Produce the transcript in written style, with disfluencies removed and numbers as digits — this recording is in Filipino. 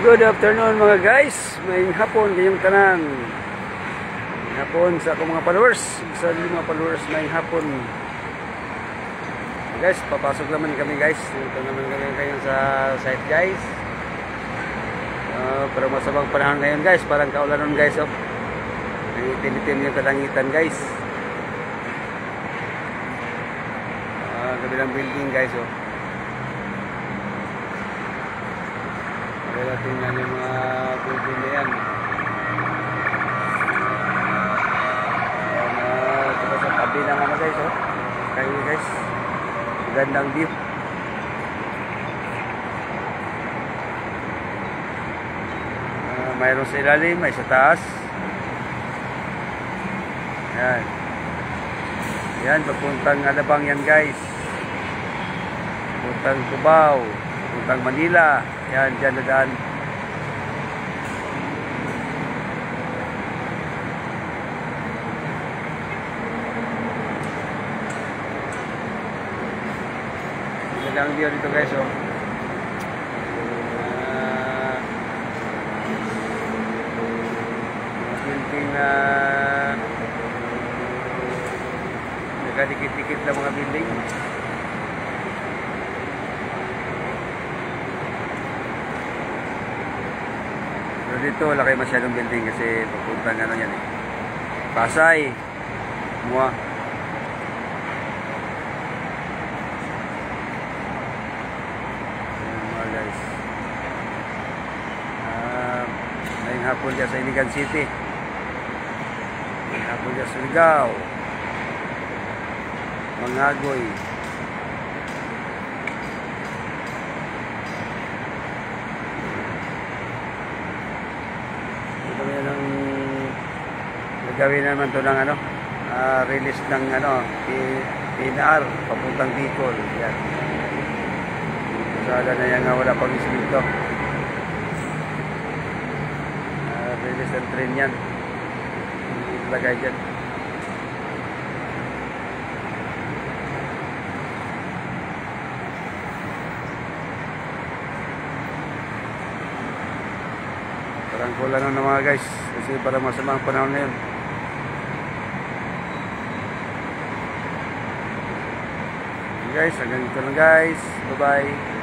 Good afternoon mga guys. May hapon kayong tanan. May hapon sa akong mga followers. Sa mga followers may hapon. Guys, papasok naman kami guys. Ito naman kami ngayon sa site guys. Pero masabang panahon ngayon guys. Parang kaulanon guys. Oh. Nangitim-itim yung kalangitan guys. Kabilang building guys. Oh. Kaya tingnan yung mga building na yan. Ito sa tabi ng ano guys. Oh. Kaya guys. Gandang view. Mayroon sa ilalim, may sa taas. Yan. Yan, papuntang Alabang yan guys. Papuntang Cubao. Papuntang Manila. Yan, dyan na daan. Ang view dito guys, oh. Building na nagkadikit-dikit na mga building. Pero dito wala kayo masyadong building kasi papuntang ano yan eh. Pasay, Mua. Ngayong hapon dyan sa Iligan City. Ngayong hapon dyan sa Surigao, Mangagoy. Ito yan ang nagawin naman ito ng ano, release ng ano, PNR papuntang Bicol. Yan. Sada na yan nga wala pang isbito. Release ng train yan. Ilagay dyan. Parang kulang na mga guys. Kasi parang masamang panahon na yun. Guys, hanggang dito lang guys. Bye bye.